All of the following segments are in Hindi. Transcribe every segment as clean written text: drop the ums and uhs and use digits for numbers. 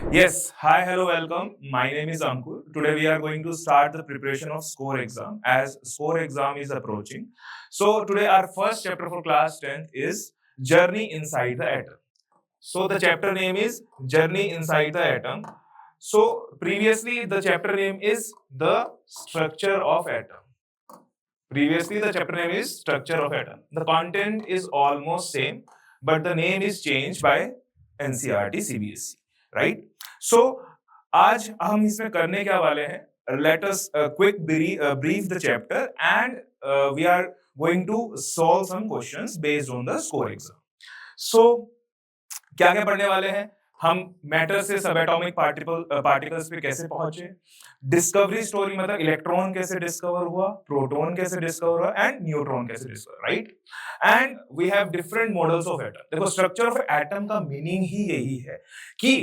Yes, hi, hello, welcome. My name is Ankur. Today we are going to start the preparation of SCORE exam as SCORE exam is approaching. So today our first chapter for class 10th is Journey Inside the Atom. So the chapter name is Journey Inside the Atom. So previously the chapter name is The Structure of Atom. Previously the chapter name is Structure of Atom. The content is almost same, but the name is changed by NCERT CBSE, right? So आज हम इसमें करने क्या वाले हैं? Let us quick brief the chapter and we are going to solve some questions based on the score exam. So क्या क्या पढ़ने वाले हैं? हम मैटर से सब एटॉमिक पार्टिकल्स पे कैसे पहुंचे, डिस्कवरी स्टोरी मतलब इलेक्ट्रॉन कैसे डिस्कवर हुआ, प्रोटॉन कैसे डिस्कवर हुआ एंड न्यूट्रॉन कैसे discover, right? And we have different models of atom. देखो स्ट्रक्चर ऑफ एटम का मीनिंग ही यही है कि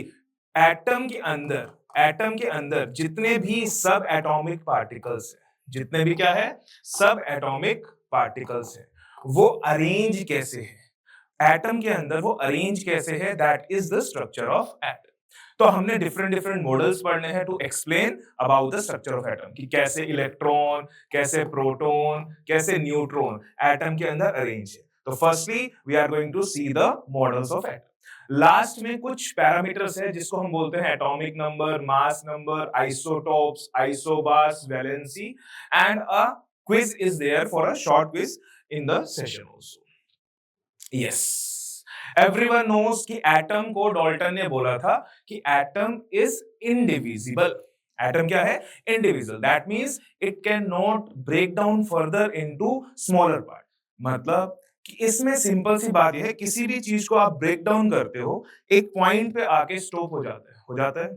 एटम के अंदर जितने भी सब एटॉमिक पार्टिकल्स हैं, जितने भी क्या है सब एटॉमिक पार्टिकल्स हैं, वो अरेंज कैसे है, एटम के अंदर वो अरेंज कैसे है, that is the structure of atom. तो हमने डिफरेंट मॉडल्स पढ़ने हैं to explain about the structure of atom कि कैसे इलेक्ट्रॉन, कैसे प्रोटॉन, कैसे न्यूट्रॉन एटम के अंदर अरेंज है. तो firstly we are going to see the models of atom. Last में कुछ पैरामीटर्स है जिसको हम बोलते हैं atomic number, mass number, isotopes, isobars, valency and a quiz is there for a short quiz in the session also. Yes, everyone knows कि एटम को डाल्टन ने बोला था कि एटम इज इनडिविजिबल. एटम क्या है? Indivisible. That means it can not break down further into smaller part. मतलब कि इसमें सिंपल सी बात यह है, किसी भी चीज को आप ब्रेक डाउन करते हो, एक पॉइंट पे आके स्टॉप हो जाता है.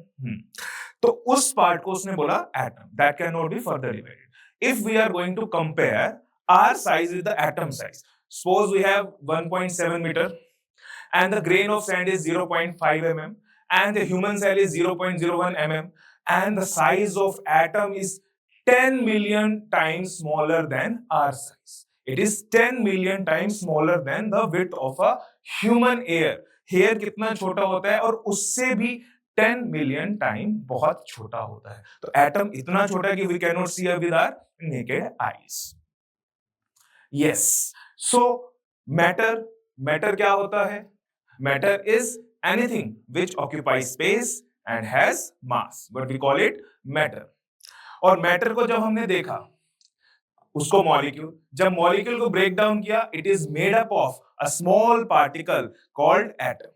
तो उस पार्ट को उसने बोला atom, that can not be further divided. If we are going to compare our size with the atom size, suppose we have 1.7 meter and the grain of sand is 0.5 mm and the human cell is 0.01 mm and the size of atom is 10 million times smaller than our size. It is 10 million times smaller than the width of a human hair. Hair कितना छोटा होता है और उससे भी 10 million टाइम बहुत छोटा होता है. तो एटम इतना छोटा है कि we cannot see it with our naked eyes. Yes. So matter क्या होता है? Matter is anything which occupies space and has mass, but we call it matter. और matter को जब हमने देखा, उसको मॉलिक्यूल, जब मॉलिक्यूल को ब्रेक डाउन किया, it is made up of a small particle called atom.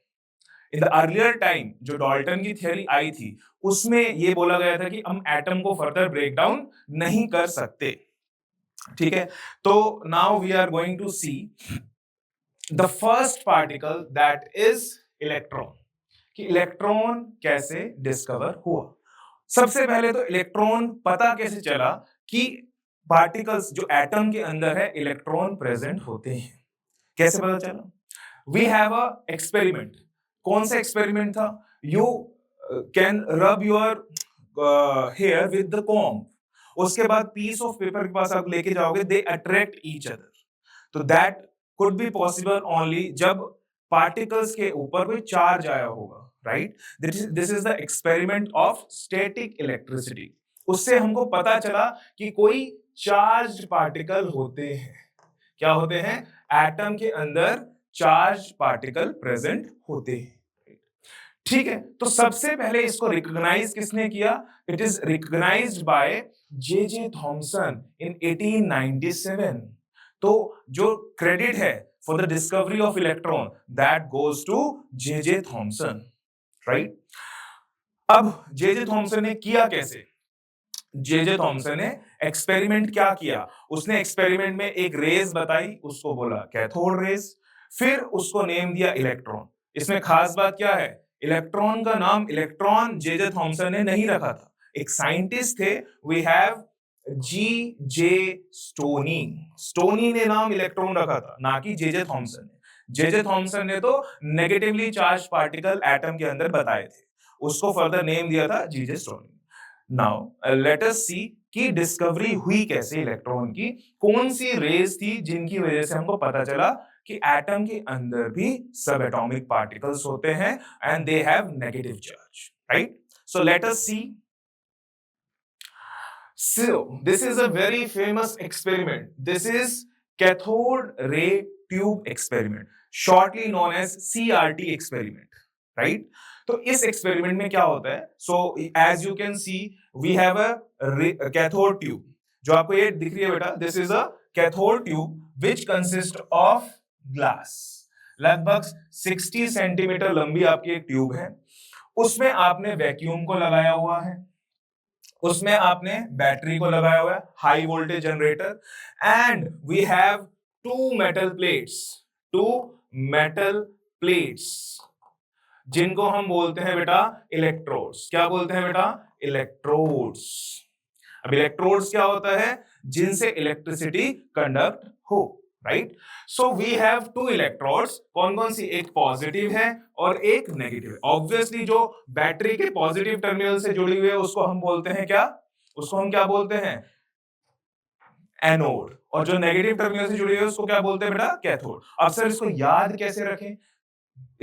In the earlier time जो डाल्टन की थ्योरी आई थी, उसमें ये बोला गया था कि हम एटम को फर्दर ब्रेक डाउन नहीं कर सकते. ठीक है, तो now we are going to see the first particle that is electron. कि इलेक्ट्रॉन कैसे डिस्कवर हुआ. सबसे पहले तो इलेक्ट्रॉन पता कैसे चला कि पार्टिकल्स जो एटम के अंदर है इलेक्ट्रॉन प्रेजेंट होते हैं. कैसे पता चला? We have a experiment. कौन सा एक्सपेरिमेंट था? You can rub your hair with the comb. उसके बाद पीस ऑफ पेपर के पास आप लेके जाओगे, दे अट्रैक्ट ईच अदर. तो that could be possible only जब पार्टिकल्स के ऊपर कोई चार्ज आया होगा, right? This is the experiment of static electricity. उससे हमको पता चला कि कोई चार्ज पार्टिकल होते हैं. क्या होते हैं? एटम के अंदर चार्ज पार्टिकल प्रेजेंट होते हैं. ठीक है, तो सबसे पहले इसको रिकॉग्नाइज किसने किया? It is recognised by J Thomson in 1897. तो जो क्रेडिट है for the discovery of electron that goes to J Thomson, right? अब जे थॉमसन ने किया कैसे? जे थॉमसन ने एक्सपेरिमेंट क्या किया? उसने एक्सपेरिमेंट में एक रेज बताई, उसको बोला कैथोड रेज, फिर उसको नेम दिया इलेक्ट्रॉन. इसमें खास बात क्या है? इलेक्ट्रॉन का नाम इलेक्ट्रॉन जे थॉमसन ने नहीं रखा था. एक साइंटिस्ट थे, we have J Stoney. Stoney ने नाम इलेक्ट्रॉन रखा था, ना कि जे थॉमसन ने. जे थॉमसन ने तो नेगेटिवली चार्ज पार्टिकल एटम के अंदर बताए थे, उसको फर्दर नेम दिया था जे स्टोनी. नाउ लेट अस सी कि डिस्कवरी हुई कैसे इलेक्ट्रॉन की, कौन सी रेज थी जिनकी वजह से हमको पता चला कि एटम के अंदर भी सब एटॉमिक पार्टिकल्स होते हैं and they have negative charge. right? So let us see. So this is a very famous experiment. This is cathode ray tube experiment, shortly known as CRT experiment, right? तो इस एक्सपेरिमेंट में क्या होता है? So as you can see, we have a cathode tube. जो आपको ये दिख रही है बेटा, this is a cathode tube which consists of glass. लगभग 60 सेंटीमीटर लंबी आपकी एक ट्यूब है, उसमें आपने वैक्यूम को लगाया हुआ है, उसमें आपने बैटरी को लगाया हुआ है, high voltage generator, and we have two metal plates जिनको हम बोलते हैं बेटा इलेक्ट्रोड्स। क्या बोलते हैं बेटा? इलेक्ट्रोड्स। अब इलेक्ट्रोड्स क्या होता है? जिनसे इलेक्ट्रिसिटी कंडक्ट हो, right? So we have two electrodes. कौन कौन सी? एक पॉजिटिव है और एक नेगेटिव है। ऑब्वियसली जो बैटरी के पॉजिटिव टर्मिनल से जुड़ी हुई है उसको हम बोलते हैं क्या? उसको हम क्या बोलते हैं? एनोड। और जो नेगेटिव टर्मिनल से जुड़ी हुई है उसको क्या बोलते हैं बेटा? कैथोड। अब सर इसको याद कैसे रखें?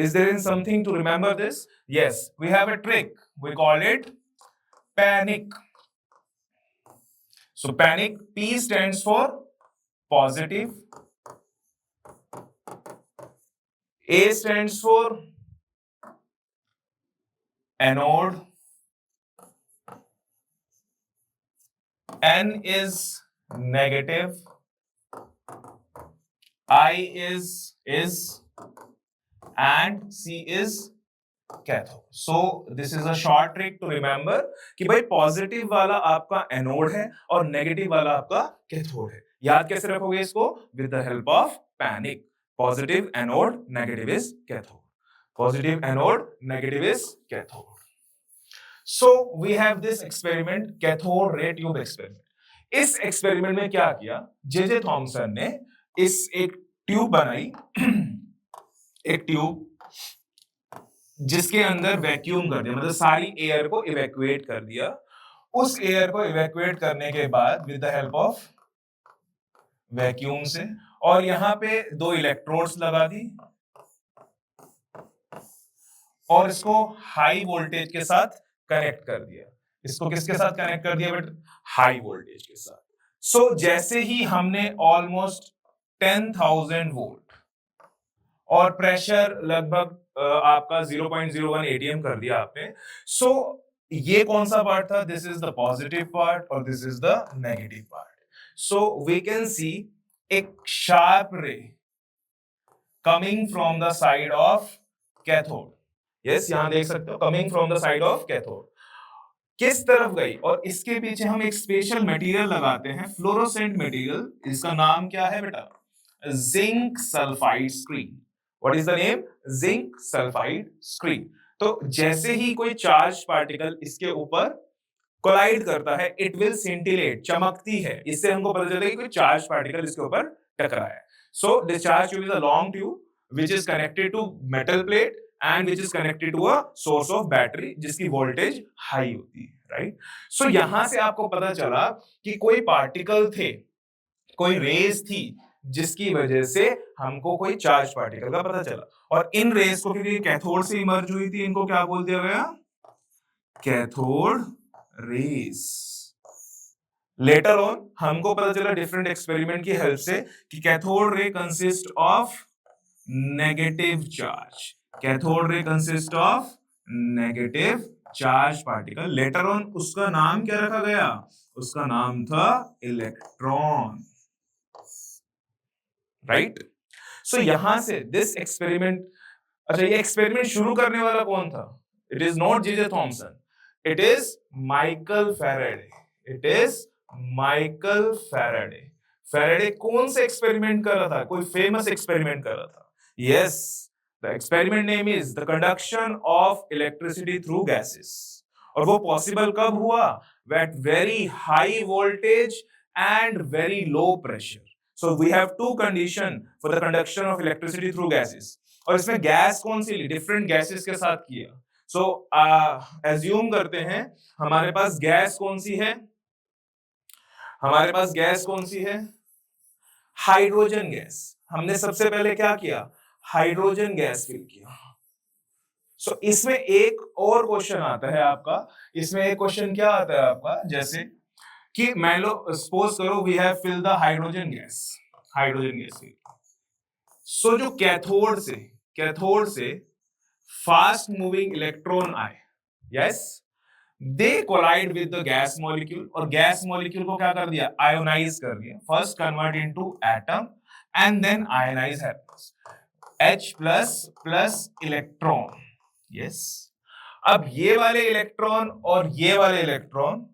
Is there something to remember this? Yes, we have a trick. We call it panic. So panic, P stands for positive, A stands for anode, N is negative, I is and C is cathode. So this is a short trick to remember कि भाई पॉजिटिव वाला आपका एनोड है और नेगेटिव वाला आपका कैथोड है। याद कैसे रखोगे इसको? With the help of panic. Positive anode, negative is cathode. Positive anode, negative is cathode. So we have this experiment, cathode ray tube experiment. इस एक्सपेरिमेंट में क्या किया? जे थॉमसन ने इस एक ट्यूब बनाई एक ट्यूब जिसके अंदर वैक्यूम कर दिया, मतलब सारी एयर को इवैक्यूएट कर दिया। उस एयर को इवैक्यूएट करने के बाद with the help of vacuum से, और यहां पे दो इलेक्ट्रोड्स लगा दी और इसको हाई वोल्टेज के साथ कनेक्ट कर दिया। इसको किसके साथ कनेक्ट कर दिया बेटा? हाई वोल्टेज के साथ। सो जैसे ही हमने ऑलमोस्ट 10,000 वोल्ट और प्रेशर लगभग आपका 0.01 एटीएम कर दिया आपने। सो ये कौन सा पार्ट था? This is the positive part और this is the negative part. So we can see एक sharp ray coming from the side of cathode. Yes, यहां देख सकते हो, coming from the side of cathode. किस तरफ गई? और इसके पीछे हम एक स्पेशल मटेरियल लगाते हैं, फ्लोरोसेंट मटेरियल। इसका नाम क्या है बेटा? Zinc sulphide screen. What is the name? Zinc sulfide screen. तो जैसे ही कोई चार्ज पार्टिकल इसके ऊपर कोलाइड करता है, इट विल सिंटिलेट, चमकती है। इससे हमको पता चलेगा कि कोई चार्ज पार्टिकल इसके ऊपर टकरा है। So this charge tube is a long tube which is connected to metal plate and which is connected to a source of battery जिसकी वोल्टेज हाई होती है, राइट? सो यहां से आपको पता चला कि कोई पार्टिकल थे, कोई रेज थी जिसकी वजह से हमको कोई चार्ज पार्टिकल का पता चला। और इन रेस को, क्योंकि कैथोड से इमर्ज हुई थी, इनको क्या बोल दिया गया? Cathode rays. लेटर ऑन हमको पता चला डिफरेंट एक्सपेरिमेंट की हेल्प से कि cathode ray consist of negative charge. Cathode ray consist of negative charge particle. Later on उसका नाम क्या रखा गया? उसका नाम था इलेक्ट्रॉन, राइट? सो यहां से दिस एक्सपेरिमेंट, अच्छा ये एक्सपेरिमेंट शुरू करने वाला कौन था? It is not J Thomson, it is Michael Faraday. It is Michael Faraday. Faraday कौन से एक्सपेरिमेंट कर रहा था? कोई फेमस एक्सपेरिमेंट कर रहा था। Yes, the experiment name is the conduction of electricity through gases. और वो पॉसिबल कब हुआ? At very high voltage and very low pressure. So we have two condition for the conduction of electricity through gases. और इसमें गैस कौन सी ली? डिफरेंट गैसेस के साथ किया। सो एज्यूम करते हैं हमारे पास गैस कौन सी है? हमारे पास गैस कौन सी है? Hydrogen gas. हमने सबसे पहले क्या किया? हाइड्रोजन गैस फिल किया। सो इसमें एक और क्वेश्चन आता है आपका, इसमें एक क्वेश्चन क्या आता है आपका, जैसे कि मान लो सपोज करो we have fill the hydrogen gas. So जो कैथोड से फास्ट मूविंग इलेक्ट्रॉन आए, yes, they collide with the gas molecule, और गैस मॉलिक्यूल को क्या कर दिया, आयोनाइज कर दिया, first convert into atom and then ionise happens, H plus plus electron, yes. अब ये वाले इलेक्ट्रॉन और ये वाले इलेक्ट्रॉन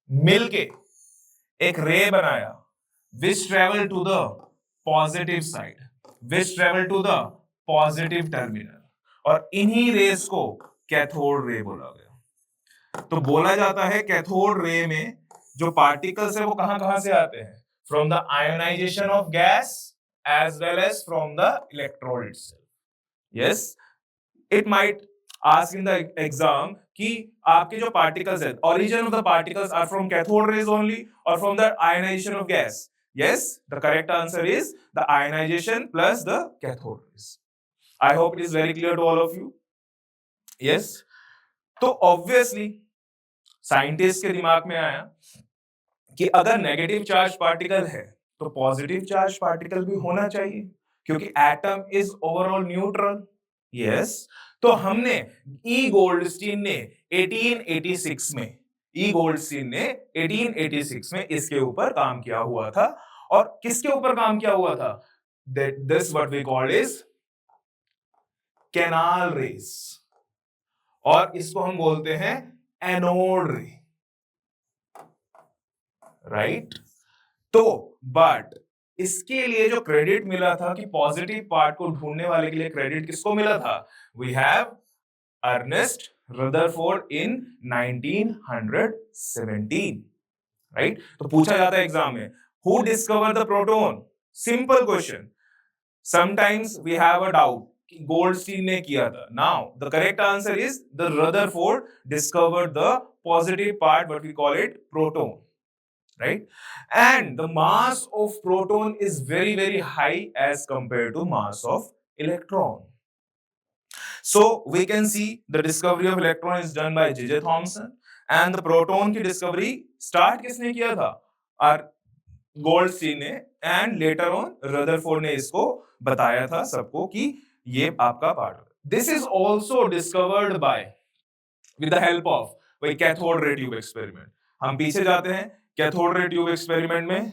मिलके एक रे बनाया, which travel to the positive side, which travel to the positive terminal, और इन्हीं रेस को कैथोड रे बोला गया। तो बोला जाता है कैथोड रे में जो पार्टिकल्स है वो कहां से आते हैं, from the ionisation of gas as well as from the electrode itself. Yes, it might ask in the exam कि आपके जो पार्टिकल्स है, origin of the particles are from cathode rays only और from the ionisation of gas. Yes, the correct answer is the ionization plus the cathode rays. I hope it is very clear to all of you. Yes. तो obviously साइंटिस्ट के दिमाग में आया कि अगर नेगेटिव चार्ज पार्टिकल है तो पॉजिटिव चार्ज पार्टिकल भी होना चाहिए, क्योंकि atom is overall neutral. Yes, तो हमने गोल्डस्टीन ने 1886 में इसके ऊपर काम किया हुआ था। और किसके ऊपर काम किया हुआ था, this what we called is canal rays, और इसको हम बोलते हैं एनोड रे, राइट। तो बट इसके लिए जो क्रेडिट मिला था कि पॉजिटिव पार्ट को ढूंढने वाले के लिए क्रेडिट किसको मिला था, we have Ernest Rutherford in 1917, right. तो पूछा जाता है एग्जाम में, who discover the proton, simple question. Sometimes we have a doubt कि गोल्डस्टीन ने किया था। Now the correct answer is the Rutherford discovered the positive part, what we call it proton, right? And the mass of proton is very very high as compared to mass of electron. So we can see the discovery of electron is done by J.J. Thomson, and the proton की discovery start किसने किया था, गोल्डस्टीन ने, and later on रदरफोर्ड ने इसको बताया था सबको कि ये आपका part. This is also discovered by with the help of cathode ray tube experiment. हम पीछे जाते हैं कैथोड रे ट्यूब एक्सपेरिमेंट में।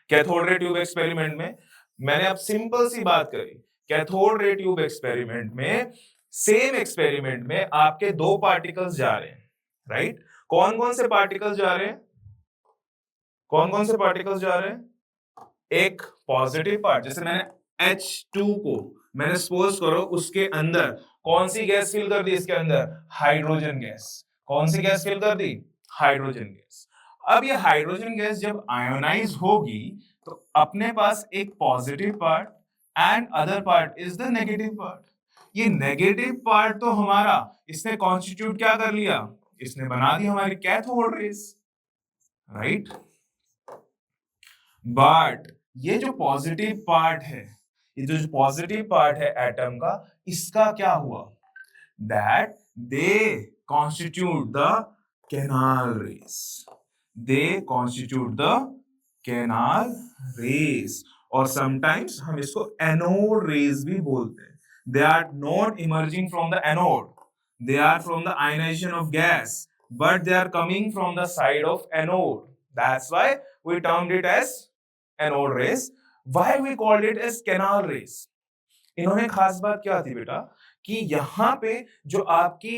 कैथोड रे ट्यूब एक्सपेरिमेंट में मैंने अब सिंपल सी बात करी, कैथोड रे ट्यूब एक्सपेरिमेंट में, सेम एक्सपेरिमेंट में आपके दो पार्टिकल्स जा रहे हैं, राइट। कौन कौन से पार्टिकल्स जा रहे हैं, कौन कौन से पार्टिकल्स जा रहे हैं, एक पॉजिटिव पार्ट, जैसे मैंने H2 को मैंने सपोज करो उसके अंदर कौन सी गैस फिल कर दी, इसके अंदर हाइड्रोजन गैस। कौन सी गैस फिल कर दी, हाइड्रोजन गैस। अब ये हाइड्रोजन गैस जब आयोनाइज होगी तो अपने पास एक positive part and other part is the negative part. ये नेगेटिव पार्ट तो हमारा इसने कॉन्स्टिट्यूट क्या कर लिया, इसने बना दी हमारी कैथोड रेस, राइट। बट ये जो पॉजिटिव पार्ट है, ये जो पॉजिटिव पार्ट है एटम का, इसका क्या हुआ, that they constitute the canal rays, they constitute the canal rays, और समटाइम्स हम इसको एनोड रेस भी बोलते हैं। They are not emerging from the anode, they are from the ionization of gas, but they are coming from the side of anode. That's why we termed it as anode rays. Why we called it as canal rays? इन्होंने खास बात क्या थी बेटा, कि यहाँ पे जो आपकी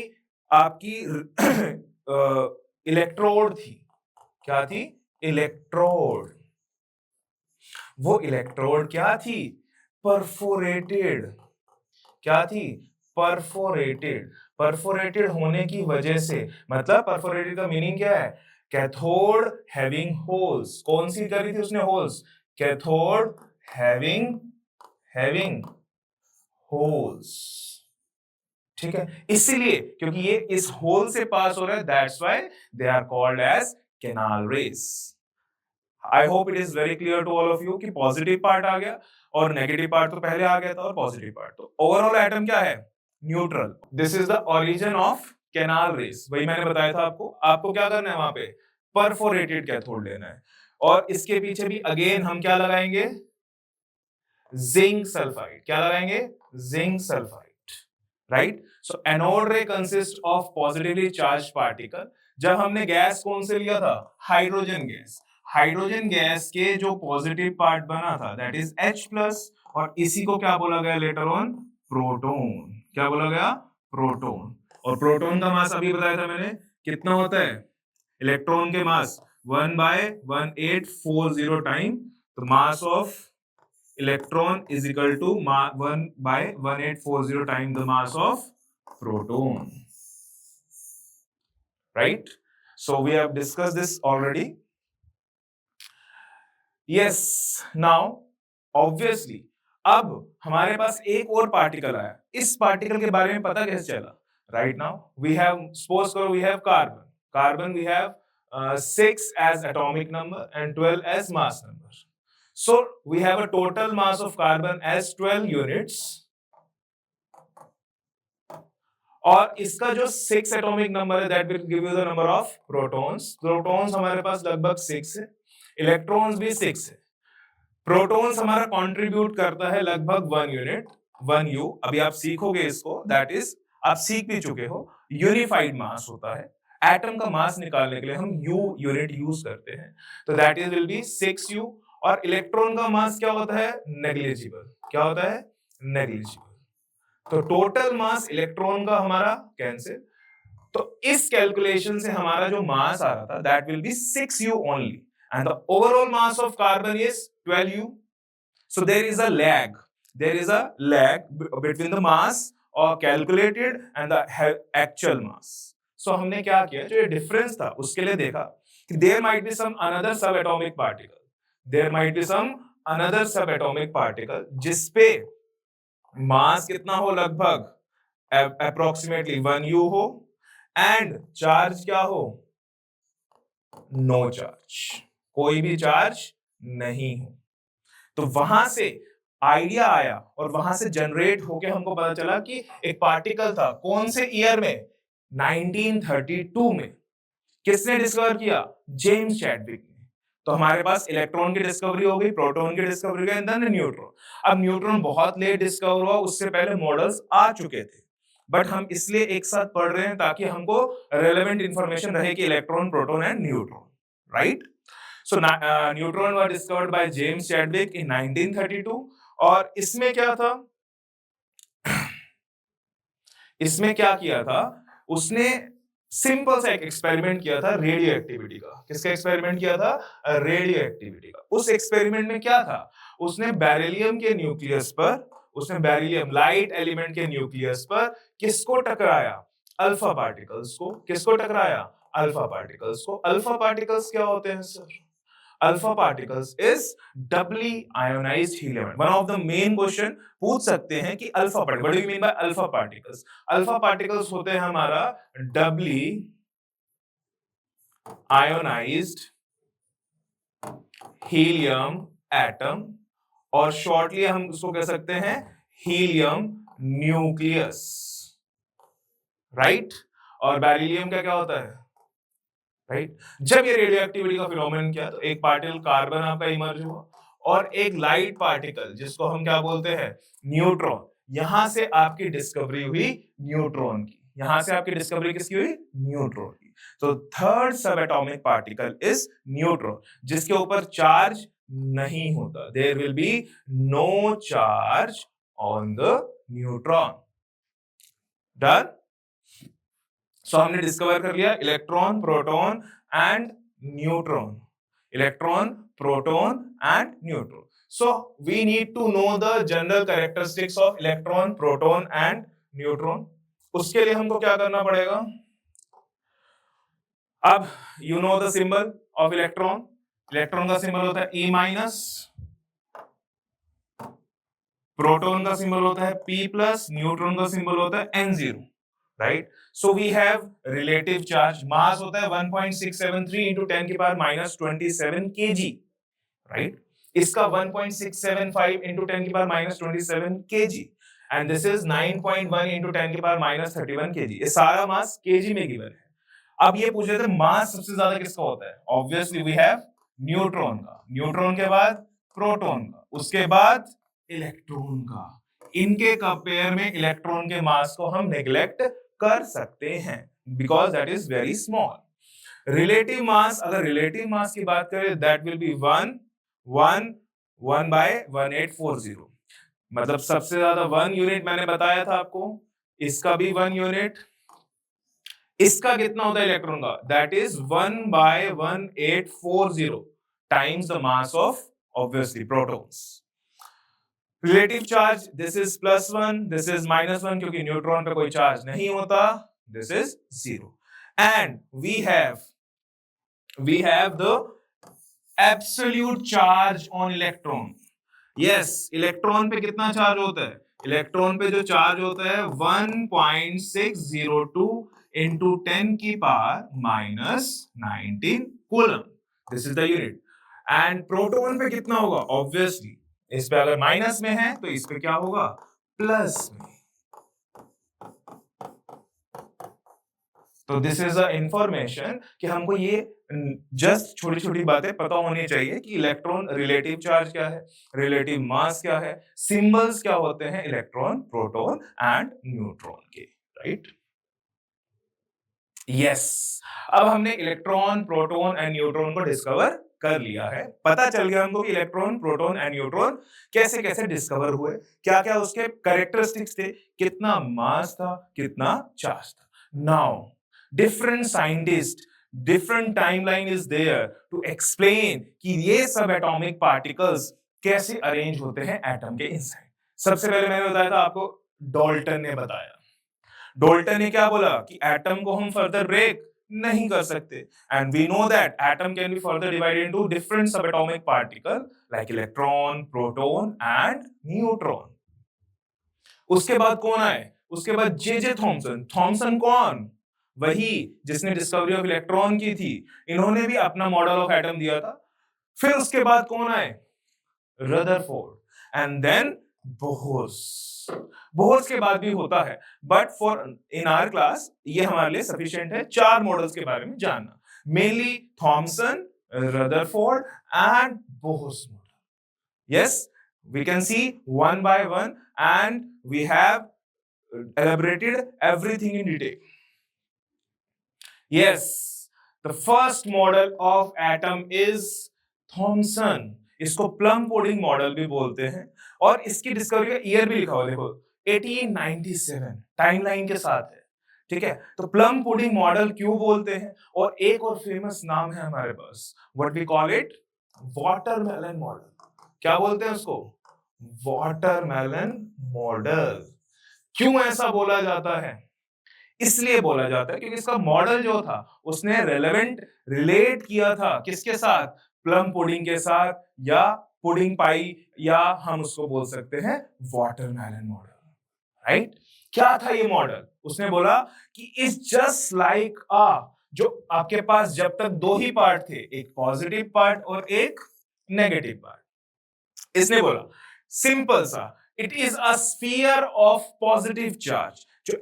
आपकी इलेक्ट्रोड थी, क्या थी, इलेक्ट्रोड, वो इलेक्ट्रोड क्या थी, परफोरेटेड, क्या थी, परफोरेटेड। परफोरेटेड होने की वजह से, मतलब परफोरेटेड का मीनिंग क्या है, कैथोड हैविंग होल्स। कौन सी करी थी उसने होल्स, कैथोड हैविंग होल्स, ठीक है। इसीलिए क्योंकि ये इस होल से पास हो रहा है, that's why they are called as canal rays. I hope it is very clear to all of you कि पॉजिटिव पार्ट आ गया और नेगेटिव पार्ट तो पहले आ गया था और पॉजिटिव पार्ट तो ओवरऑल एटम क्या है neutral this is the origin of canal rays वही मैंने बताया था आपको क्या करना है वहां पे परफोरेटेड कैथोड लेना है और इसके पीछे भी अगेन हम क्या लगाएंगे जिंक सल्फाइड क्या लगाएंगे zinc sulphide right so anode ray consist of positively charge particle जब हमने गैस कौन से लिया था हाइड्रोजन गैस के जो पॉजिटिव पार्ट बना था दैट इज H+ और इसी को क्या बोला गया लेटर ऑन प्रोटॉन क्या बोला गया प्रोटॉन और प्रोटॉन का मास अभी बताया था मैंने कितना होता है इलेक्ट्रॉन के मास 1/1840 टाइम तो mass of electron is equal to 1/1840 times the mass of proton right so we have discussed this already yes now obviously अब हमारे पास एक और पार्टिकल आया इस पार्टिकल के बारे में पता कैसे चला right now we have suppose करो we have carbon we have 6 as atomic number and 12 as mass number so we have a total mass of carbon as 12 units और इसका जो 6 एटॉमिक नंबर है that will give you the number of protons हमारे पास लगभग 6 है इलेक्ट्रॉन्स भी 6 है प्रोटॉन्स हमारा कंट्रीब्यूट करता है लगभग 1 यूनिट 1 यू अभी आप सीखोगे इसको दैट इज आप सीख भी चुके हो यूनिफाइड मास होता है एटम का मास निकालने के लिए हम यू यूनिट यूज करते हैं तो that is will be 6 you और इलेक्ट्रॉन का मास क्या होता है नेग्लिजिबल क्या होता है नेग्लिजिबल तो टोटल मास इलेक्ट्रॉन का हमारा कैंसिल तो इस कैलकुलेशन से हमारा जो मास आ रहा था that will be 6u only and the overall mass of carbon is 12u so there is a lag between the mass or calculated and the actual mass so हमने क्या किया जो ये डिफरेंस था उसके लिए देखा कि there might be some another subatomic particle जिसपे मास कितना हो लगभग अप्रोक्सीमेटली 1u हो एंड चार्ज क्या हो नो चार्ज कोई भी चार्ज नहीं हो तो वहां से आइडिया आया और वहां से जनरेट होके हमको पता चला कि एक पार्टिकल था कौन से ईयर में 1932 में किसने डिस्कवर किया जेम्स चैडविक ने तो हमारे पास इलेक्ट्रॉन की डिस्कवरी हो गई प्रोटॉन की डिस्कवरी हो गई एंड देन न्यूट्रॉन अब न्यूट्रॉन बहुत लेट डिस्कवर हुआ उससे पहले मॉडल्स आ चुके थे बट हम इसलिए एक साथ पढ़ रहे हैं ताकि हमको रेलेवेंट इंफॉर्मेशन रहे कि electron proton and neutron right so neutron was discovered by James Chadwick in 1932 और इसमें क्या था इसमें क्या किया था उसने सिंपल सा एक एक्सपेरिमेंट किया था रेडियो एक्टिविटी का किसका एक्सपेरिमेंट किया था रेडियो एक्टिविटी का उस एक्सपेरिमेंट में क्या था उसने बेरिलियम के न्यूक्लियस पर उसने बेरिलियम लाइट एलिमेंट के न्यूक्लियस पर किसको टकराया अल्फा पार्टिकल्स को किसको टकराया अल्फा पार्टिकल्स को अल्फा पार्टिकल्स क्या होते हैं sir alpha particles is doubly ionised helium one of the main question पूछ सकते हैं कि alpha particle what do you mean by alpha particles होते हैं हमारा डबली आयोनाइज्ड हीलियम एटम और शॉर्टली हम उसको कह सकते हैं हीलियम न्यूक्लियस राइट और बेरिलियम का क्या होता है राइट जब ये रेडियो एक्टिविटी का फिनोमेनन किया तो एक पार्टिकल कार्बन आपका इमर्ज हुआ और एक लाइट पार्टिकल जिसको हम क्या बोलते हैं न्यूट्रॉन यहां से आपकी डिस्कवरी हुई न्यूट्रॉन की यहां से आपकी डिस्कवरी किसकी हुई न्यूट्रॉन की तो थर्ड सब एटॉमिक पार्टिकल इज न्यूट्रॉन जिसके ऊपर चार्ज नहीं होता there will be no charge on the neutron done so हमने डिस्कवर कर लिया electron proton and neutron electron proton and neutron so we need to know the general characteristics of electron proton and neutron उसके लिए हमको क्या करना पड़ेगा अब you know the symbol of electron electron का सिंबल होता है E माइनस प्रोटॉन का सिंबल होता है P प्लस न्यूट्रॉन का सिंबल होता है N0 right so we have relative charge mass होता है 1.673 into 10 की पावर -27 kg राइट? इसका 1.675 into 10 की power minus 27 kg and this is 9.1 into 10 की पावर माइनस 31 kg। ये सारा मास kg में गिवन है। अब ये पूछ रहे थे मास सबसे ज्यादा किसका होता है? ऑब्वियसली वी हैव न्यूट्रॉन का, न्यूट्रॉन के बाद प्रोटॉन का, उसके बाद इलेक्ट्रॉन का। इनके कंपेयर में इलेक्ट्रॉन के मास को हम नेग्लेक्ट कर सकते हैं because that is very small. Relative mass, अगर रिलेटिव मास की बात करें दैट विल बी 1 मतलब सबसे ज्यादा 1 यूनिट मैंने बताया था आपको, इसका भी 1 यूनिट, इसका कितना होता है इलेक्ट्रॉन का? That is 1/1840 times the mass of obviously protons. Relative charge, this is +1, this is -1 क्योंकि न्यूट्रॉन पे कोई चार्ज नहीं होता, this is 0 and we have the absolute charge on electron. Yes, electron पे कितना चार्ज होता है? इलेक्ट्रॉन पे जो चार्ज होता है 1.602 into 10 की power -19 coulomb, this is the unit. And proton पे कितना होगा? ऑब्वियसली इस पे अगर माइनस में है तो इस पे क्या होगा? प्लस में। तो दिस इज अ इंफॉर्मेशन कि हमको ये जस्ट छोटी छोटी बातें पता होनी चाहिए कि इलेक्ट्रॉन रिलेटिव चार्ज क्या है, रिलेटिव मास क्या है, सिंबल्स क्या होते हैं इलेक्ट्रॉन, प्रोटॉन एंड न्यूट्रॉन के, राइट? यस, अब हमने इलेक्ट्रॉन, प्रोटॉन एंड न्यूट्रॉन को डिस्कवर कर लिया है। पता चल गया हमको कि इलेक्ट्रॉन, प्रोटॉन एंड न्यूट्रॉन कैसे कैसे डिस्कवर हुए, क्या क्या उसके कैरेक्टरिस्टिक्स थे, कितना मास था, कितना चार्ज था। Now different scientists, different timeline is there to explain कि ये सब atomic particles कैसे अरेंज होते हैं एटम के इनसाइड। सबसे पहले मैंने बताया था आपको, डॉल्टन ने बताया। डॉल्टन ने क्या बोला कि एटम को हम फर्दर ब्रेक नहीं कर सकते and we know that atom can be further divided into different subatomic particle like electron, proton and neutron. उसके बाद कौन आए? उसके बाद जे थॉमसन। थॉमसन कौन? वही जिसने डिस्कवरी ऑफ इलेक्ट्रॉन की थी। इन्होंने भी अपना मॉडल ऑफ एटम दिया था। फिर उसके बाद कौन आए? Rutherford and then Bohr's. Bohr's के बाद भी होता है but for in our class ये हमारे लिए सफिशिएंट है 4 मॉडल्स के बारे में जानना, mainly Thomson, Rutherford and Bohr's model. Yes, we can see one by one and we have elaborated everything in detail. Yes, the first model of atom is Thomson. इसको प्लम पुडिंग मॉडल भी बोलते हैं और इसकी डिस्कवरी का ईयर भी लिखा हुआ देखो 1897 टाइमलाइन के साथ है, ठीक है? तो प्लम पुडिंग मॉडल क्यों बोलते हैं? और एक और फेमस नाम है हमारे पास, what we call it, watermelon model. क्या बोलते हैं उसको? Watermelon model. क्यों ऐसा बोला जाता है? इसलिए बोला जाता है क्योंकि इसका मॉडल जो था उसने रिलेट किया था किसके साथ? प्लम पुडिंग के साथ या पुडिंग पाई, या हम उसको बोल सकते हैं वाटरमेलन मॉडल, राइट? क्या था ये मॉडल? उसने बोला कि इज जस्ट लाइक जो आपके पास जब तक 2 ही पार्ट थे, एक पॉजिटिव पार्ट और एक नेगेटिव पार्ट। इसने बोला सिंपल सा, it is a sphere of positive charge. जो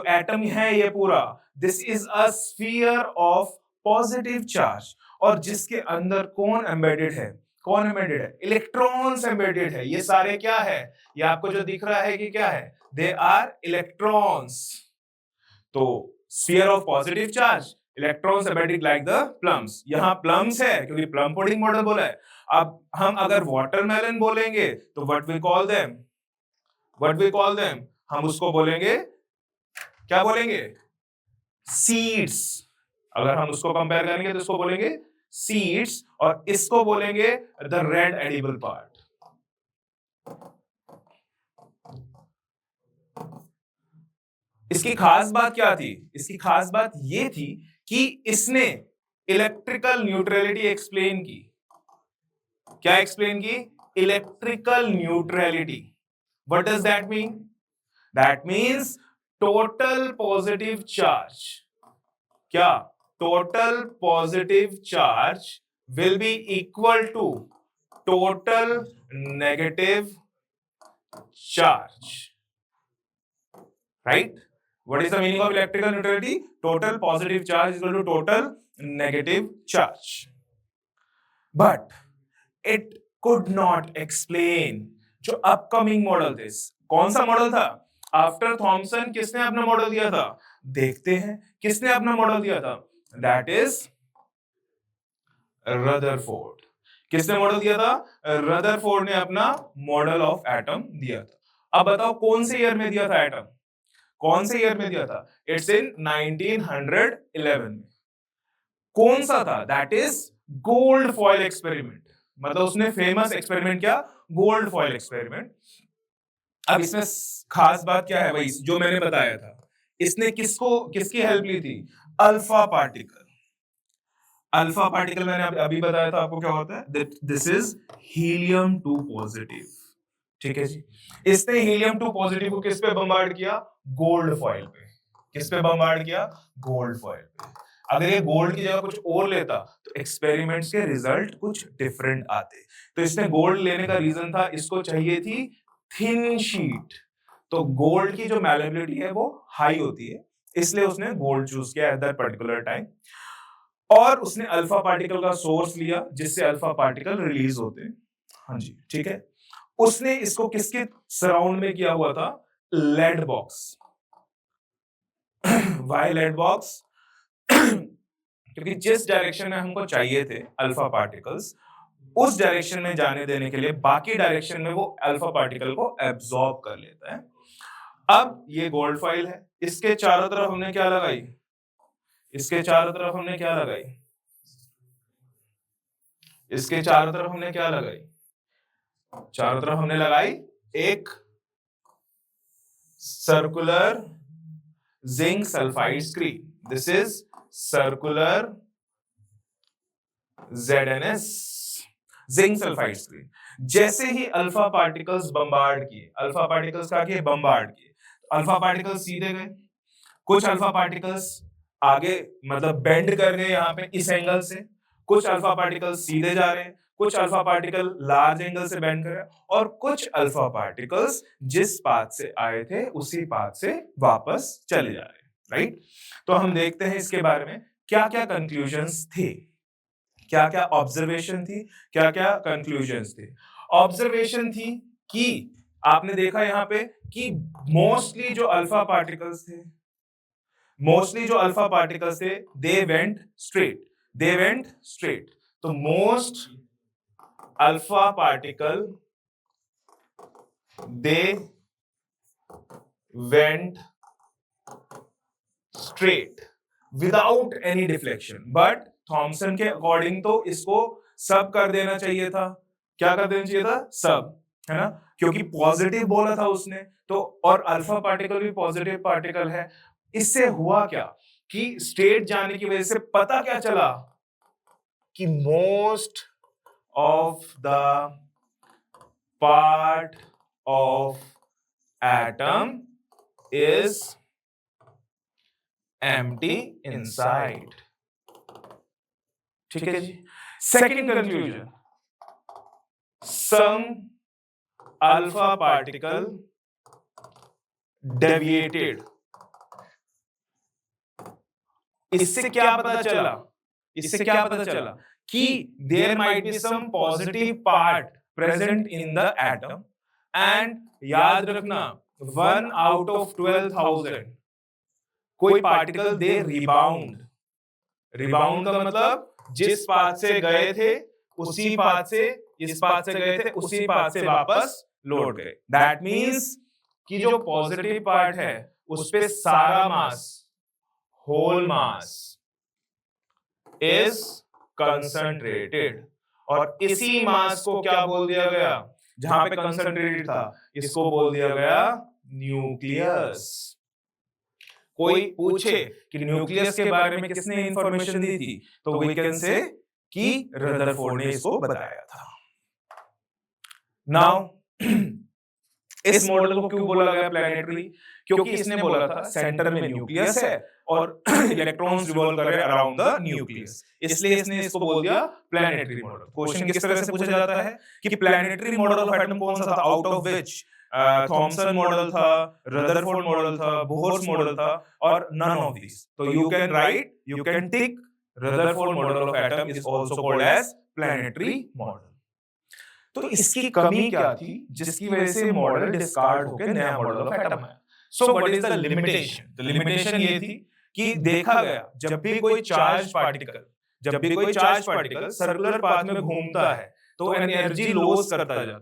एटम है ये पूरा, this is a sphere of positive charge और जिसके अंदर कौन एम्बेडेड है? कौन एम्बेडेड है? इलेक्ट्रॉन्स एम्बेडेड है। ये सारे क्या है? ये आपको जो दिख रहा है कि क्या है? They are electrons. तो sphere of positive charge, electrons embedded like the plums. यहां प्लम्स है क्योंकि प्लम पुडिंग मॉडल बोला है। अब हम अगर वाटरमेलन बोलेंगे तो व्हाट वी कॉल देम? हम उसको बोलेंगे, क्या बोलेंगे? सीड्स। अगर हम उसको कंपेयर करेंगे तो इसको बोलेंगे सीड्स और इसको बोलेंगे द रेड एडिबल पार्ट। इसकी खास बात क्या थी? इसकी खास बात ये थी कि इसने इलेक्ट्रिकल न्यूट्रलिटी एक्सप्लेन की। क्या एक्सप्लेन की? Electrical neutrality. What does that mean? That means total positive charge. क्या? Total positive charge will be equal to total negative charge, right? What is the meaning of electrical neutrality? Total positive charge is equal to total negative charge. But it could not explain जो अपकमिंग मॉडल थे। कौन सा मॉडल था? आफ्टर थॉमसन किसने अपना मॉडल दिया था? देखते हैं किसने अपना मॉडल दिया था। That is Rutherford. किसने मॉडल दिया था? रदरफोर्ड ने अपना मॉडल ऑफ एटम दिया था। अब बताओ कौन से ईयर में दिया था एटम? कौन से ईयर में दिया था? इट्स इन 1911 में। कौन सा था? That is gold foil experiment. मतलब उसने फेमस एक्सपेरिमेंट क्या? Gold foil experiment. अब इसमें खास बात क्या है? वही जो मैंने बताया था। इसने किसकी हेल्प ली थी? Alpha particle. अल्फा पार्टिकल मैंने अभी बताया था आपको क्या होता है। This is helium 2 positive. ठीक है जी। इसने हीलियम 2 पॉजिटिव को किस पे बम्बार्ड किया? गोल्ड फॉइल पे। किस पे बम्बार्ड किया? गोल्ड फॉइल पे। अगर ये गोल्ड की जगह कुछ और लेता तो एक्सपेरिमेंट्स के रिजल्ट कुछ डिफरेंट आते। तो इसने गोल्ड लेने का रीजन था, इसको चाहिए थी थिन शीट। तो गोल्ड की जो मैलेबिलिटी है वो हाई होती है, इसलिए उसने गोल्ड चूज किया एट दैट पर्टिकुलर टाइम। और उसने अल्फा पार्टिकल का सोर्स लिया जिससे अल्फा पार्टिकल रिलीज होते हैं। हाँ जी, ठीक है। उसने इसको किसके सराउंड में किया हुआ था? Lead box. Why lead box? क्योंकि जिस डायरेक्शन में हमको चाहिए थे अल्फा पार्टिकल्स, उस डायरेक्शन में जाने देने के लिए बाकी डायरेक्शन में वो अल्फा पार्टिकल को एब्सॉर्ब कर लेता है। अब ये गोल्ड फॉइल है, इसके चारों तरफ हमने क्या लगाई? इसके चारों तरफ हमने क्या लगाई? इसके चारों तरफ हमने क्या लगाई? चारों तरफ हमने लगाई एक circular zinc sulphide screen. This is circular ZNS zinc sulphide screen. जैसे ही अल्फा पार्टिकल्स बम्बार्ड किए, अल्फा पार्टिकल्स का किए बम्बार्ड किए, अल्फा पार्टिकल्स सीधे गए, कुछ अल्फा पार्टिकल्स आगे मतलब बेंड कर गए यहाँ पे इस एंगल से, कुछ अल्फा पार्टिकल्स सीधे जा रहे हैं, कुछ अल्फा पार्टिकल लार्ज एंगल से बेंड कर रहे हैं, और कुछ अल्फा पार्टिकल्स जिस पाथ से आए थे उसी पाथ से वापस चले जा रहे हैं, राइट? तो हम देखते हैं इसके बारे में क्या क्या कंक्लूजन्स थे, क्या क्या ऑब्जर्वेशन थी, क्या क्या कंक्लूजन्स थे। ऑब्जर्वेशन थी कि आपने देखा यहाँ पे कि मोस्टली जो अल्फा पार्टिकल्स थे, दे वेंट स्ट्रेट। तो most alpha particle they went straight without any deflection. But Thomson के अकॉर्डिंग तो इसको सब कर देना चाहिए था। क्या कर देना चाहिए था? सब, है ना? क्योंकि पॉजिटिव बोला था उसने, तो और अल्फा पार्टिकल भी पॉजिटिव पार्टिकल है। इससे हुआ क्या कि स्ट्रेट जाने की वजह से पता क्या चला कि most of the part of atom is empty inside। ठीक है जी। Second conclusion, some alpha particle deviated। इससे क्या पता चला? कि there might be some positive part present in the atom, and याद रखना 1 out of 12,000 कोई पार्टिकल दे रिबाउंड। रिबाउंड का मतलब जिस पाथ से गए थे उसी पाथ से, इस पाथ से गए थे उसी पाथ से वापस लौट गए। दैट मींस कि जो पॉजिटिव पार्ट है उस पे सारा मास, होल मास इज कंसंट्रेटेड, और इसी मास को क्या बोल दिया गया? जहां पे कंसंट्रेटेड था इसको बोल दिया गया न्यूक्लियस। कोई पूछे कि न्यूक्लियस के बारे में किसने इंफॉर्मेशन दी थी, तो वी कैन से कि रदरफोर्ड ने इसको बताया था। नाउ इस मॉडल को क्यों बोला गया प्लैनेटरी? क्योंकि इसने बोला था सेंटर में न्यूक्लियस है और इलेक्ट्रॉन्स रिवॉल्व कर रहे हैं अराउंड द न्यूक्लियस, इसलिए इसने इसको बोल दिया प्लैनेटरी मॉडल। क्वेश्चन किस तरह से पूछा जाता है कि प्लैनेटरी मॉडल ऑफ एटम कौन सा था, out of which Thomson model था, रदरफोर्ड मॉडल था, बोहर्स मॉडल था, और नन ऑफ दीज। तो you can write, you can tick Rutherford model of atom is also called as planetary model. तो इसकी कमी क्या थी जिसकी वजह से मॉडल डिस्कार्ड होकर नया मॉडल ऑफ एटम आया? So what is the limitation? The limitation ये थी कि देखा गया जब भी कोई चार्ज पार्टिकल सर्कुलर पाथ में घूमता है तो एनर्जी लॉस करता जाता है।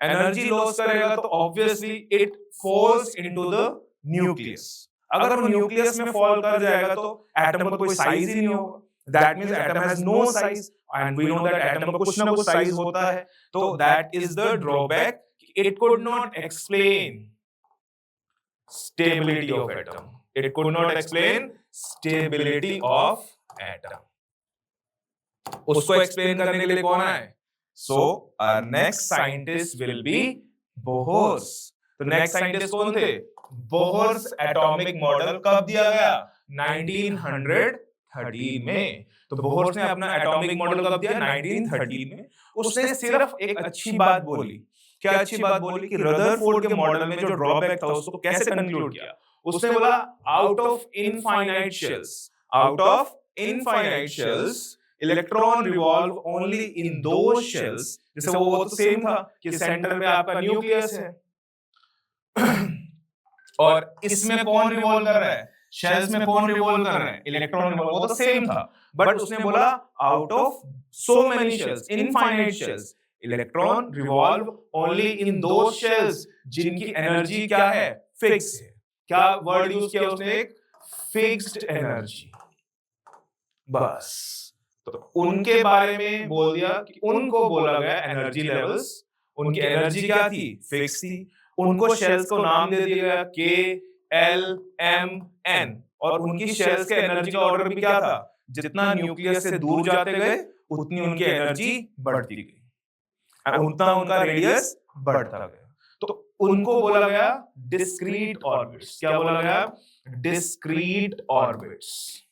एनर्जी लॉस करेगा तो obviously it falls into the nucleus. अगर वो न्यूक्लियस में फॉल कर जाएगा तो एटम का कोई साइज ही नहीं होगा। That means atom has no size, and we know that atom का कुछ ना कुछ size होता है। तो that is the drawback. It could not explain stability of atom. It could not explain stability of atom. उसको explain करने के लिए कौन आए? So our next scientist will be Bohr's. तो next scientist कौन थे? Bohr's atomic model कब दिया गया? 1913 में। तो बोहर्स ने अपना एटॉमिक मॉडल कब दिया? 1913 में। उसने सिर्फ एक अच्छी बात बोली। क्या अच्छी बात बोली? कि रदरफोर्ड के मॉडल में जो ड्रॉबैक था उसको कैसे कंक्लूड किया? उसने बोला out of infinite shells electron revolve only in those shells. जैसे वो तो सेम था कि सेंटर में आपका न्यूक्लियस है और इसमें कौन रिवॉल्व कर रहा है? शेल्स में कौन रिवॉल्व कर रहा है? Electron revolve. वो तो सेम था, बट उसने बोला out of so many shells, infinite shells, electron revolve only in those shells जिनकी एनर्जी क्या है? फिक्स है। क्या वर्ड यूज किया उसने? एक फिक्स्ड एनर्जी। बस तो उनके बारे में बोल दिया कि उनको बोला गया एनर्जी लेवल्स। उनकी एनर्जी क्या थी? फिक्स थी। उनको शेल्स को नाम दे दिया गया के एल एम एन, और उनकी शेल्स के एनर्जी का ऑर्डर भी क्या था? जितना न्यूक्लियस से दूर जाते गए उतनी उनकी एनर्जी बढ़ती गई, उतना उनका रेडियस बढ़ता गया। तो उनको बोला गया डिस्क्रीट ऑर्बिट्स। क्या बोला गया? Discrete orbits.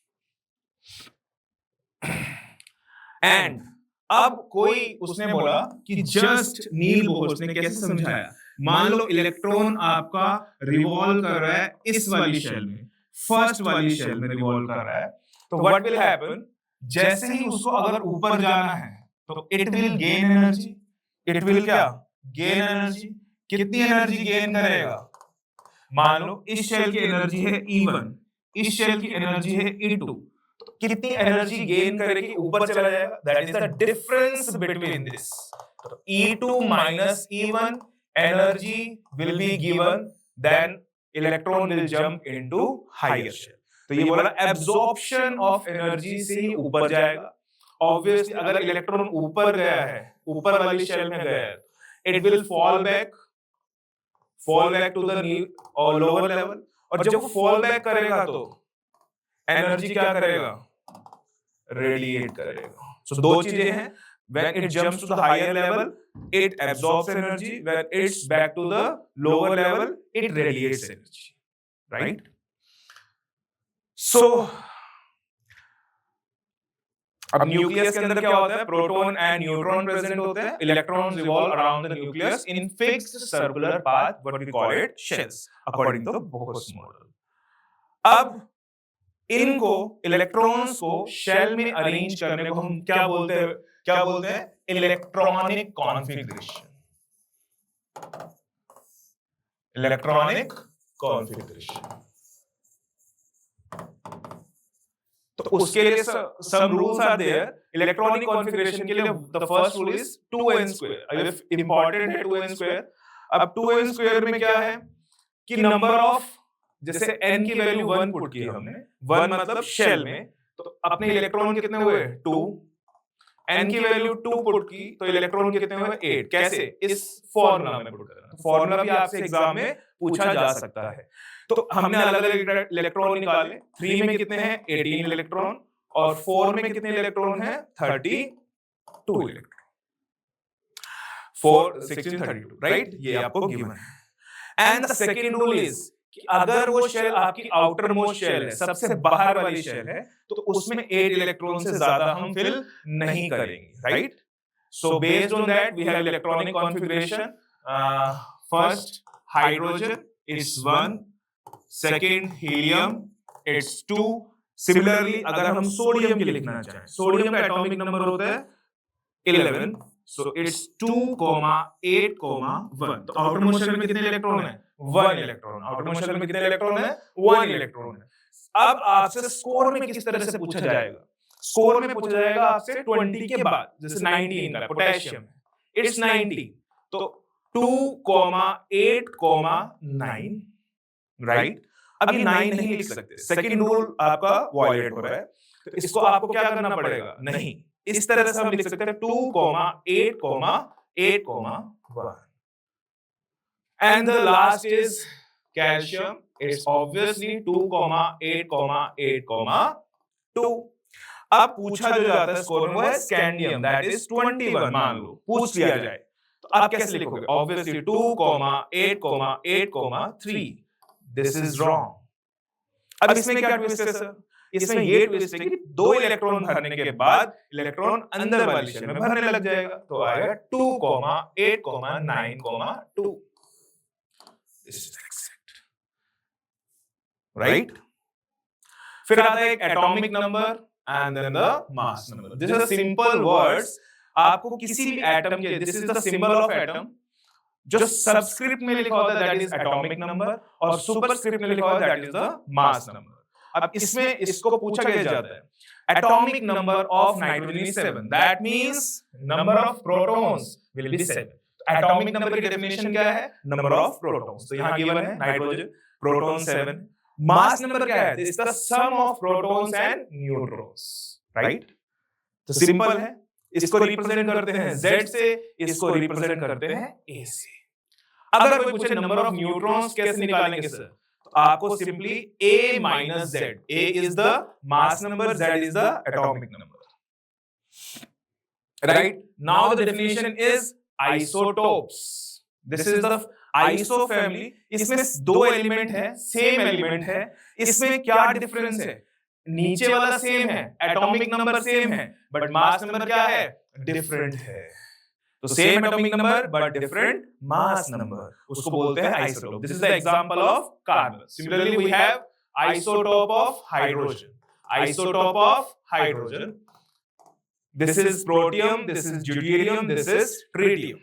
एंड अब कोई उसने बोला कि जस्ट नील बोहर्स ने कैसे समझाया? मान लो इलेक्ट्रॉन आपका रिवॉल्व कर रहा है इस वाली शेल में, फर्स्ट वाली शेल में रिवॉल्व कर रहा है, तो व्हाट विल हैपन? जैसे ही उसको अगर ऊपर जाना है तो it will gain energy. It will क्या? Gain energy. कितनी एनर्जी गेन करेगा? मान लो इस शेल की एनर्जी है E1, इस शेल की एनर्जी है E2, तो कितनी एनर्जी गेन करके ऊपर चला जाएगा? That is the difference between this. E2 minus E1 energy will be given, then electron will jump into higher shell. तो ये बोला absorption of energy से ही ऊपर जाएगा। Obviously अगर इलेक्ट्रॉन ऊपर गया है, ऊपर वाली शेल में गया है, it will fall back to the lower level, और जब वो fall back करेगा तो एनर्जी क्या करेगा? रेडिएट करेगा। So दो चीजें हैं। When it jumps to the higher level, it absorbs energy. When it's back to the lower level, it radiates energy. Right? So, अब न्यूक्लियस के अंदर क्या होता है? प्रोटॉन एंड न्यूट्रॉन प्रेजेंट होते हैं। Electrons revolve around the nucleus in fixed circular path, what we call it shells, according to Bohr's model. अब इनको इलेक्ट्रॉन्स को शेल में अरेंज करने को हम क्या बोलते हैं? Electronic configuration. Electronic configuration. तो उसके लिए some rules are there। Electronic configuration के लिए the first rule is 2n square। Important है 2n square। अब 2n square में क्या है कि नंबर ऑफ, जैसे n की वैल्यू 1 पुट की हमने, 1 मतलब शेल में, तो अपने इलेक्ट्रॉन कितने हुए? 2। n की वैल्यू 2 पुट की तो इलेक्ट्रॉन कितने हुए? 8। कैसे? इस फॉर्मूला में पुट करना। तो फॉर्मूला भी आपसे एग्जाम में पूछा जा सकता है। तो हमने अलग अलग इलेक्ट्रॉन निकाले। 3 में कितने हैं? 18 इलेक्ट्रॉन, और 4 में कितने इलेक्ट्रॉन हैं? 32 इलेक्ट्रॉन। 4 16 32, राइट? ये आपको गिवन है। And the second rule is कि अगर वो शेल आपकी आउटर मोस्ट शेल है, सबसे बाहर वाली शेल है, तो उसमें 8 इलेक्ट्रॉन से ज्यादा हम फिल नहीं करेंगे, right? So based on that we have electronic configuration. First hydrogen it's 1, second helium it's 2. Similarly अगर हम सोडियम के लिखना चाहें, सोडियम का एटॉमिक नंबर होता है 11. So it's 2, 8, 1. तो आउटर मोस्ट शेल में कितने इलेक्ट्रॉन है? 1 इलेक्ट्रॉन. आउटर मोस्ट शेल में कितने इलेक्ट्रॉन है? 1 इलेक्ट्रॉन है. अब आपसे स्कोर में किस तरह से पूछा जाएगा? स्कोर में पूछा जाएगा आपसे 20 के बाद, जैसे 19 का पोटेशियम इट्स 90. तो 2, 8, 9, राइट? अब ये 9 नहीं लिख सकते, सेकंड रूल आपका वायलेट हो रहा है, तो इसको आपको क्या करना पड़ेगा? नहीं, इस तरह से हम लिख सकते हैं 2, 8, 8, 1. And the last is calcium. It's obviously 2, 8, 8, 2. अब पूछा जो जाता है स्कोर में वो है स्कैंडियम, दैट इज 21. मान लो पूछ लिया जाए तो आप कैसे लिखोगे? ऑब्वियसली 2, 8, 8, 3. This is wrong. अब इसमें क्या ट्विस्ट है सर? इसमें ये ट्विस्ट है कि 2 इलेक्ट्रॉन भरने के बाद इलेक्ट्रॉन अंदर वाली शेल में भरने लग जाएगा, तो आएगा 2, 8, 9, 2. This is exact, right? फिर आता है एक atomic number and then the mass number. This is simple words. आपको किसी भी एटम के, this is the symbol of atom, जो सबस्क्रिप्ट में लिखा होता है दैट इज एटॉमिक नंबर, और सुपरस्क्रिप्ट में लिखा होता है that is the mass number. अब इसमें इसको पूछा गया जाता है atomic number of nitrogen is 7, that means number of protons will be 7. Atomic number की डेफिनेशन क्या है? Number of protons. तो यहां गिवन है नाइट्रोजन प्रोटॉन 7. मास नंबर क्या है? It's the sum of protons and neutrons, right? तो सिंपल है. इसको रिप्रेजेंट करते हैं Z से, इसको रिप्रेजेंट करते हैं A से. अगर कोई पूछे नंबर ऑफ न्यूट्रॉन्स कैसे निकालेंगे सर, तो आपको simply A minus Z. A is the mass number, Z is the atomic number, right? Now the definition is isotopes. This is the iso family. इसमें 2 एलिमेंट है, सेम एलिमेंट है. इसमें क्या डिफरेंस है? नीचे वाला सेम है, एटॉमिक नंबर सेम है, बट मास नंबर क्या है? डिफरेंट है. तो same atomic number but different mass number, उसको बोलते हैं isotope. This is the example of carbon. Similarly we have isotope of hydrogen. Isotope of hydrogen, this is protium, this is deuterium, this is tritium.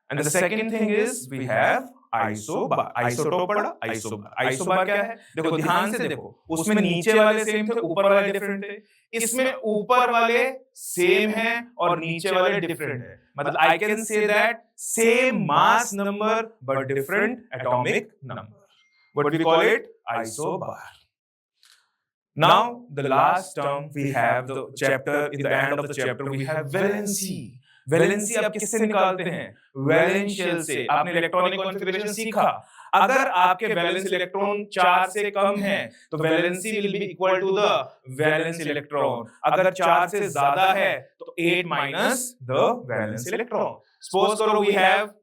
And the second thing is we have isobar. Isotope पढ़ा, isobar. isobar क्या है? देखो ध्यान से देखो, उसमें नीचे वाले सेम थे, ऊपर वाले डिफरेंट थे. इसमें ऊपर वाले सेम हैं और नीचे वाले डिफरेंट है. मतलब I can say that same mass number but different atomic number. What we call it? Isobar. Now the last term we have the chapter, in the end of the chapter we have valency. Valency आप किससे निकालते हैं? वैलेंस शेल से. आपने इलेक्ट्रॉनिक कॉन्फ़िगरेशन सीखा. अगर आपके वैलेंस इलेक्ट्रॉन 4 से कम है तो valency will be equal to the valence electron. अगर 4 से ज्यादा है तो 8 minus the valence electron. Suppose करो वी हैव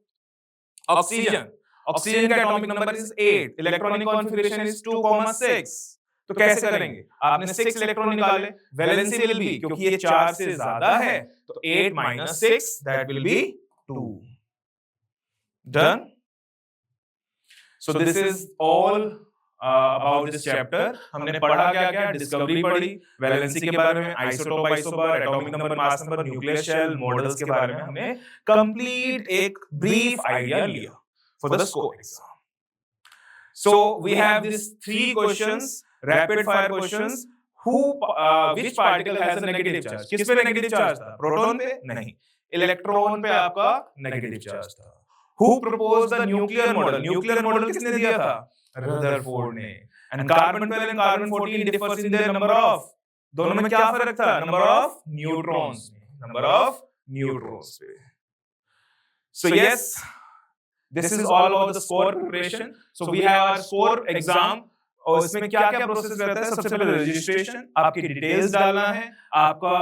ऑक्सीजन. ऑक्सीजन का atomic number is 8, electronic configuration is 2,6. तो कैसे करेंगे? आपने 6 इलेक्ट्रॉन निकाले, वैलेंसी विल बी, क्योंकि ये 4 से ज्यादा है तो 8 minus 6 that will be 2. Done. So this is all about this chapter. हमने पढ़ा क्या क्या? डिस्कवरी पढ़ी, वैलेंसी के बारे में, isotope, isobar, atomic number, mass number, nuclear shell, models के बारे में हमने कंप्लीट एक ब्रीफ आइडिया लिया for the score exam. So we have this 3 questions, rapid fire questions. Which particle has a negative charge? किस पे नेगेटिव चार्ज था? प्रोटॉन पे? नहीं, इलेक्ट्रॉन पे आपका नेगेटिव चार्ज था. Who proposed the nuclear model? Nuclear model किसने दिया था? रदरफोर्ड ने. And carbon 12 and carbon 14 differs in their number of. दोनों में क्या फर्क था? Number of neutrons. Number of neutrons पे. So yes, this is all about the score preparation. So we have our score exam. और इसमें क्या क्या प्रोसेस रहता है? सबसे पहले रजिस्ट्रेशन, आपकी डिटेल्स डालना है, आपका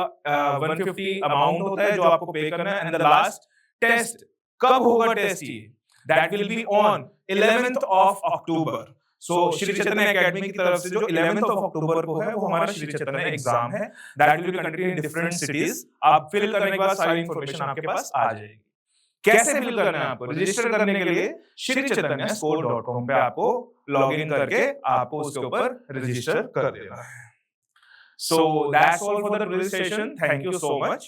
150 अमाउंट होता है जो आपको पे करना है, एंड द लास्ट टेस्ट. कब होगा टेस्ट? ये that will be on 11th of October. So Shri Chaitanya academy की तरफ से जो 11th ऑफ अक्टूबर को है वो हमारा श्री चैतन्य एग्जाम है, that will be conducted in different cities. आप फिल करने के बाद सारी इंफॉर्मेशन आपके पास आ जाएगी। कैसे फिल करना है आपको? रजिस्टर करने के लिए श्री चैतन्य स्कोर.com पे आपको लॉग इन करके आपको उसके ऊपर रजिस्टर कर देना है। So that's all for the registration. Thank you so much.